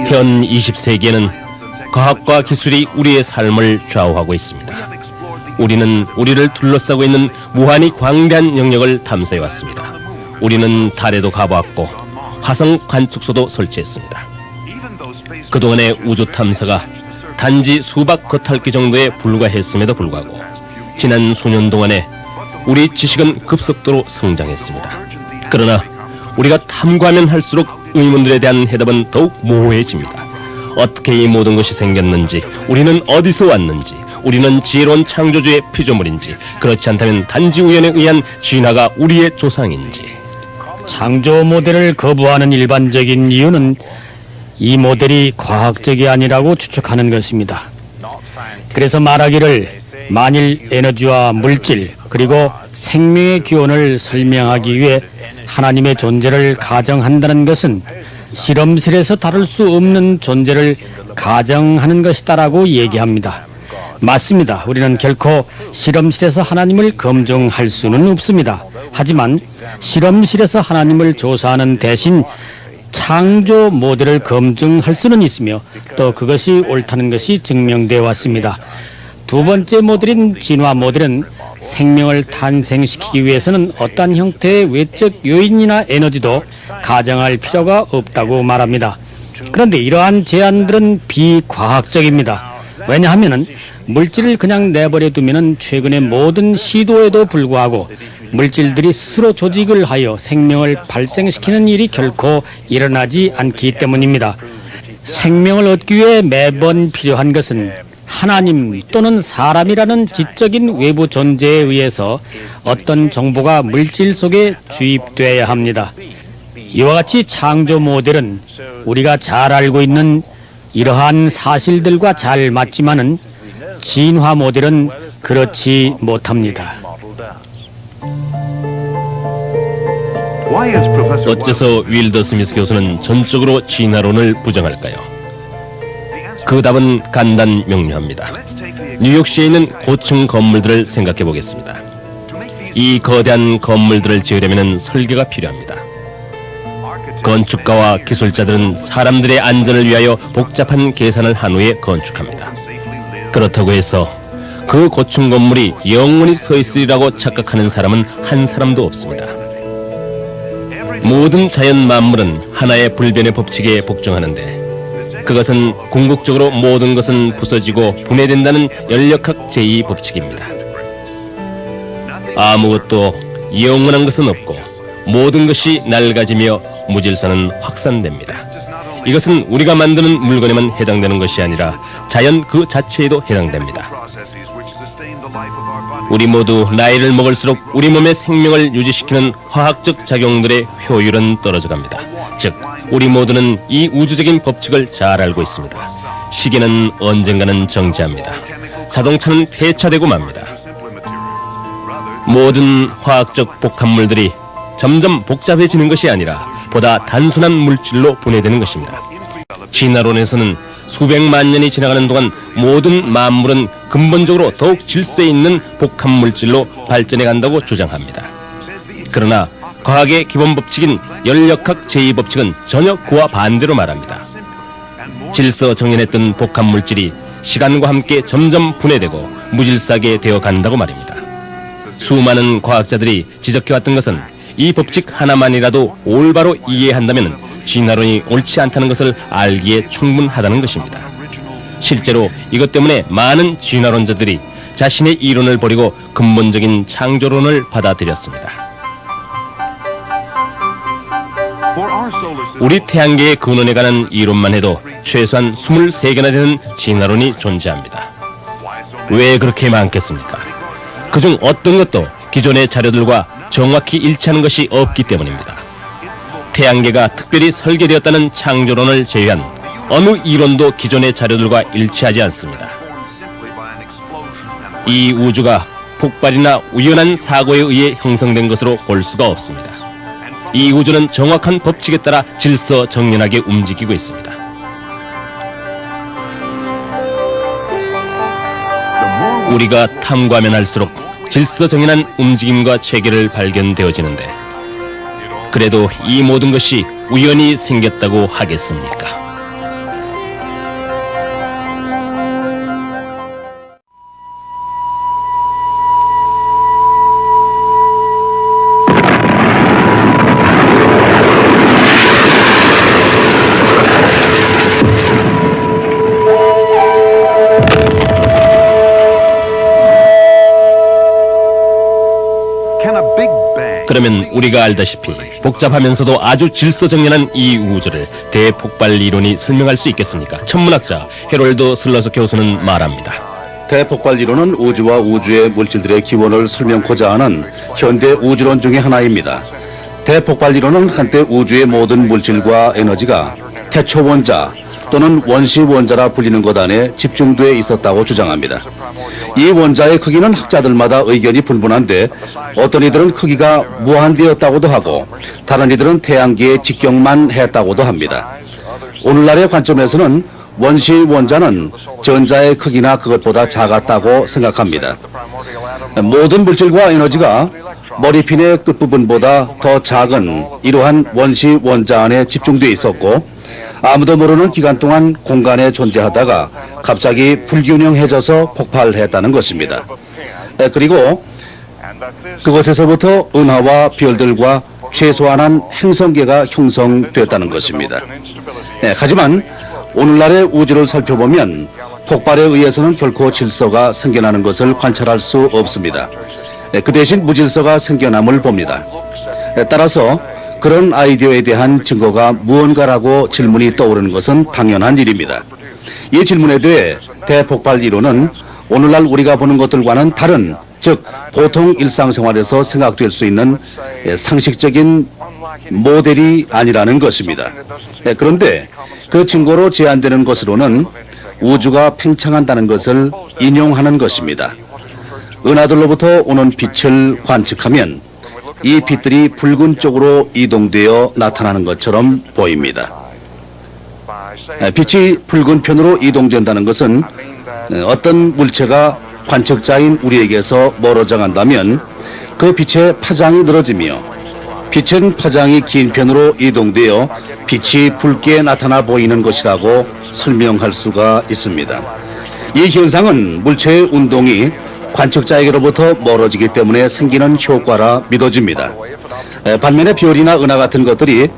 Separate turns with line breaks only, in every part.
현 20세기에는 과학과 기술이 우리의 삶을 좌우하고 있습니다. 우리는 우리를 둘러싸고 있는 무한히 광대한 영역을 탐사해왔습니다. 우리는 달에도 가보았고 화성 관측소도 설치했습니다. 그동안의 우주 탐사가 단지 수박 겉핥기 정도에 불과했음에도 불구하고 지난 수년 동안에 우리 지식은 급속도로 성장했습니다. 그러나 우리가 탐구하면 할수록 의문들에 대한 해답은 더욱 모호해집니다. 어떻게 이 모든 것이 생겼는지, 우리는 어디서 왔는지, 우리는 지혜로운 창조주의 피조물인지, 그렇지 않다면 단지 우연에 의한 진화가 우리의 조상인지.
창조 모델을 거부하는 일반적인 이유는 이 모델이 과학적이 아니라고 추측하는 것입니다. 그래서 말하기를 만일 에너지와 물질 그리고 생명의 기원을 설명하기 위해 하나님의 존재를 가정한다는 것은 실험실에서 다룰 수 없는 존재를 가정하는 것이다라고 얘기합니다. 맞습니다. 우리는 결코 실험실에서 하나님을 검증할 수는 없습니다. 하지만 실험실에서 하나님을 조사하는 대신 창조 모델을 검증할 수는 있으며 또 그것이 옳다는 것이 증명되어 왔습니다. 두 번째 모델인 진화 모델은 생명을 탄생시키기 위해서는 어떤 형태의 외적 요인이나 에너지도 가정할 필요가 없다고 말합니다. 그런데 이러한 제안들은 비과학적입니다. 왜냐하면 물질을 그냥 내버려 두면 최근의 모든 시도에도 불구하고 물질들이 스스로 조직을 하여 생명을 발생시키는 일이 결코 일어나지 않기 때문입니다. 생명을 얻기 위해 매번 필요한 것은 하나님 또는 사람이라는 지적인 외부 존재에 의해서 어떤 정보가 물질 속에 주입되어야 합니다. 이와 같이 창조 모델은 우리가 잘 알고 있는 이러한 사실들과 잘 맞지만은 진화 모델은 그렇지 못합니다.
어째서 윌더 스미스 교수는 전적으로 진화론을 부정할까요? 그 답은 간단 명료합니다. 뉴욕시에 있는 고층 건물들을 생각해 보겠습니다. 이 거대한 건물들을 지으려면 설계가 필요합니다. 건축가와 기술자들은 사람들의 안전을 위하여 복잡한 계산을 한 후에 건축합니다. 그렇다고 해서 그 고층 건물이 영원히 서 있으리라고 착각하는 사람은 한 사람도 없습니다. 모든 자연 만물은 하나의 불변의 법칙에 복종하는데 그것은 궁극적으로 모든 것은 부서지고 분해된다는 연력학 제2법칙입니다. 아무것도 영원한 것은 없고 모든 것이 낡아지며 무질서는 확산됩니다. 이것은 우리가 만드는 물건에만 해당되는 것이 아니라 자연 그 자체에도 해당됩니다. 우리 모두 나이를 먹을수록 우리 몸의 생명을 유지시키는 화학적 작용들의 효율은 떨어져갑니다. 즉, 우리 모두는 이 우주적인 법칙을 잘 알고 있습니다. 시계는 언젠가는 정지합니다. 자동차는 폐차되고 맙니다. 모든 화학적 복합물들이 점점 복잡해지는 것이 아니라 보다 단순한 물질로 분해되는 것입니다. 진화론에서는 수백만 년이 지나가는 동안 모든 만물은 근본적으로 더욱 질서 있는 복합물질로 발전해 간다고 주장합니다. 그러나 과학의 기본 법칙인 연력학 제2법칙은 전혀 그와 반대로 말합니다. 질서 정연했던 복합물질이 시간과 함께 점점 분해되고 무질서하게 되어 간다고 말입니다. 수많은 과학자들이 지적해왔던 것은 이 법칙 하나만이라도 올바로 이해한다면 진화론이 옳지 않다는 것을 알기에 충분하다는 것입니다. 실제로 이것 때문에 많은 진화론자들이 자신의 이론을 버리고 근본적인 창조론을 받아들였습니다. 우리 태양계의 근원에 관한 이론만 해도 최소한 23개나 되는 진화론이 존재합니다. 왜 그렇게 많겠습니까? 그중 어떤 것도 기존의 자료들과 정확히 일치하는 것이 없기 때문입니다. 태양계가 특별히 설계되었다는 창조론을 제외한 어느 이론도 기존의 자료들과 일치하지 않습니다. 이 우주가 폭발이나 우연한 사고에 의해 형성된 것으로 볼 수가 없습니다. 이 우주는 정확한 법칙에 따라 질서 정연하게 움직이고 있습니다. 우리가 탐구하면 할수록 질서 정연한 움직임과 체계를 발견되어지는데 그래도 이 모든 것이 우연히 생겼다고 하겠습니까? 그러면 우리가 알다시피 복잡하면서도 아주 질서정연한 이 우주를 대폭발 이론이 설명할 수 있겠습니까? 천문학자 해롤드 슬러서 교수는 말합니다.
대폭발 이론은 우주와 우주의 물질들의 기원을 설명코자 하는 현대 우주론 중의 하나입니다. 대폭발 이론은 한때 우주의 모든 물질과 에너지가 태초원자 또는 원시원자라 불리는 것 안에 집중되어 있었다고 주장합니다. 이 원자의 크기는 학자들마다 의견이 분분한데 어떤 이들은 크기가 무한대였다고도 하고 다른 이들은 태양계의 직경만 했다고도 합니다. 오늘날의 관점에서는 원시원자는 전자의 크기나 그것보다 작았다고 생각합니다. 모든 물질과 에너지가 머리핀의 끝부분보다 더 작은 이러한 원시원자 안에 집중되어 있었고 아무도 모르는 기간 동안 공간에 존재하다가 갑자기 불균형해져서 폭발했다는 것입니다. 그리고 그것에서부터 은하와 별들과 최소한한 행성계가 형성됐다는 것입니다. 하지만 오늘날의 우주를 살펴보면 폭발에 의해서는 결코 질서가 생겨나는 것을 관찰할 수 없습니다. 그 대신 무질서가 생겨남을 봅니다. 따라서 그런 아이디어에 대한 증거가 무언가라고 질문이 떠오르는 것은 당연한 일입니다. 이 질문에 대해 대폭발 이론은 오늘날 우리가 보는 것들과는 다른, 즉 보통 일상생활에서 생각될 수 있는 상식적인 모델이 아니라는 것입니다. 그런데 그 증거로 제안되는 것으로는 우주가 팽창한다는 것을 인용하는 것입니다. 은하들로부터 오는 빛을 관측하면 이 빛들이 붉은 쪽으로 이동되어 나타나는 것처럼 보입니다. 빛이 붉은 편으로 이동된다는 것은 어떤 물체가 관측자인 우리에게서 멀어져 간다면 그 빛의 파장이 늘어지며 빛은 파장이 긴 편으로 이동되어 빛이 붉게 나타나 보이는 것이라고 설명할 수가 있습니다. 이 현상은 물체의 운동이 관측자에게로부터 멀어지기 때문에 생기는 효과라 믿어집니다. 반면에 별이나 은하 같은 것들이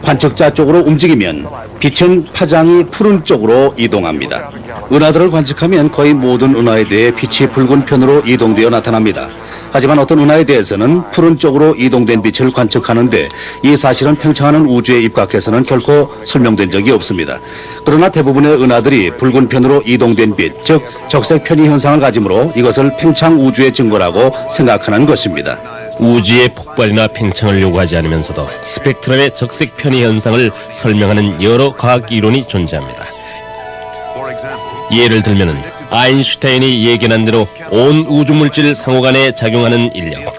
관측자 쪽으로 움직이면 빛은 파장이 푸른 쪽으로 이동합니다. 은하들을 관측하면 거의 모든 은하에 대해 빛이 붉은 편으로 이동되어 나타납니다. 하지만 어떤 은하에 대해서는 푸른 쪽으로 이동된 빛을 관측하는데 이 사실은 팽창하는 우주에 입각해서는 결코 설명된 적이 없습니다. 그러나 대부분의 은하들이 붉은 편으로 이동된 빛, 즉 적색 편의 현상을 가지므로 이것을 팽창 우주의 증거라고 생각하는 것입니다.
우주의 폭발이나 팽창을 요구하지 않으면서도 스펙트럼의 적색 편의 현상을 설명하는 여러 과학 이론이 존재합니다. 예를 들면은 아인슈타인이 예견한 대로 온 우주물질 상호간에 작용하는 인력,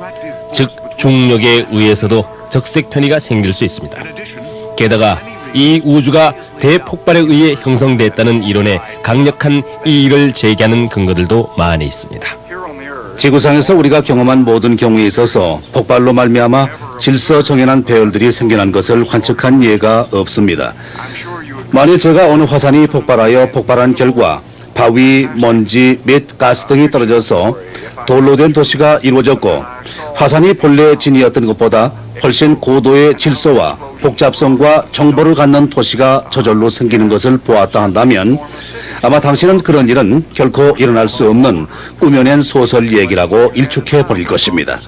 즉 중력에 의해서도 적색 편의가 생길 수 있습니다. 게다가 이 우주가 대폭발에 의해 형성됐다는 이론에 강력한 이의를 제기하는 근거들도 많이 있습니다.
지구상에서 우리가 경험한 모든 경우에 있어서 폭발로 말미암아 질서정연한 배열들이 생겨난 것을 관측한 예가 없습니다. 만일 제가 어느 화산이 폭발하여 폭발한 결과 바위, 먼지 및 가스 등이 떨어져서 돌로 된 도시가 이루어졌고 화산이 본래 진이었던 것보다 훨씬 고도의 질서와 복잡성과 정보를 갖는 도시가 저절로 생기는 것을 보았다 한다면 아마 당신은 그런 일은 결코 일어날 수 없는 꾸며낸 소설 얘기라고 일축해 버릴 것입니다.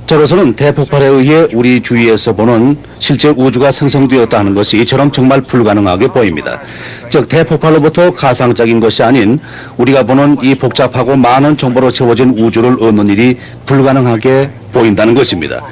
저로서는 대폭발에 의해 우리 주위에서 보는 실제 우주가 생성되었다 하는 것이 이처럼 정말 불가능하게 보입니다. 즉 대폭발로부터 가상적인 것이 아닌 우리가 보는 이 복잡하고 많은 정보로 채워진 우주를 얻는 일이 불가능하게 보인다는 것입니다.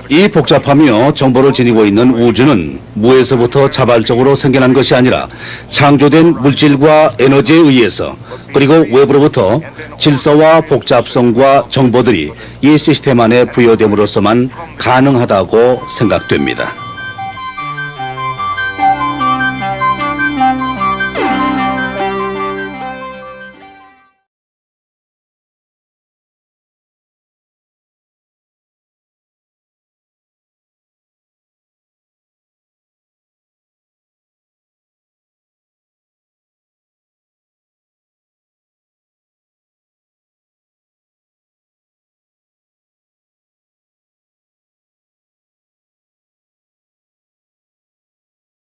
이 복잡하며 정보를 지니고 있는 우주는 무에서부터 자발적으로 생겨난 것이 아니라 창조된 물질과 에너지에 의해서 그리고 외부로부터 질서와 복잡성과 정보들이 이 시스템 안에 부여됨으로써만 가능하다고 생각됩니다.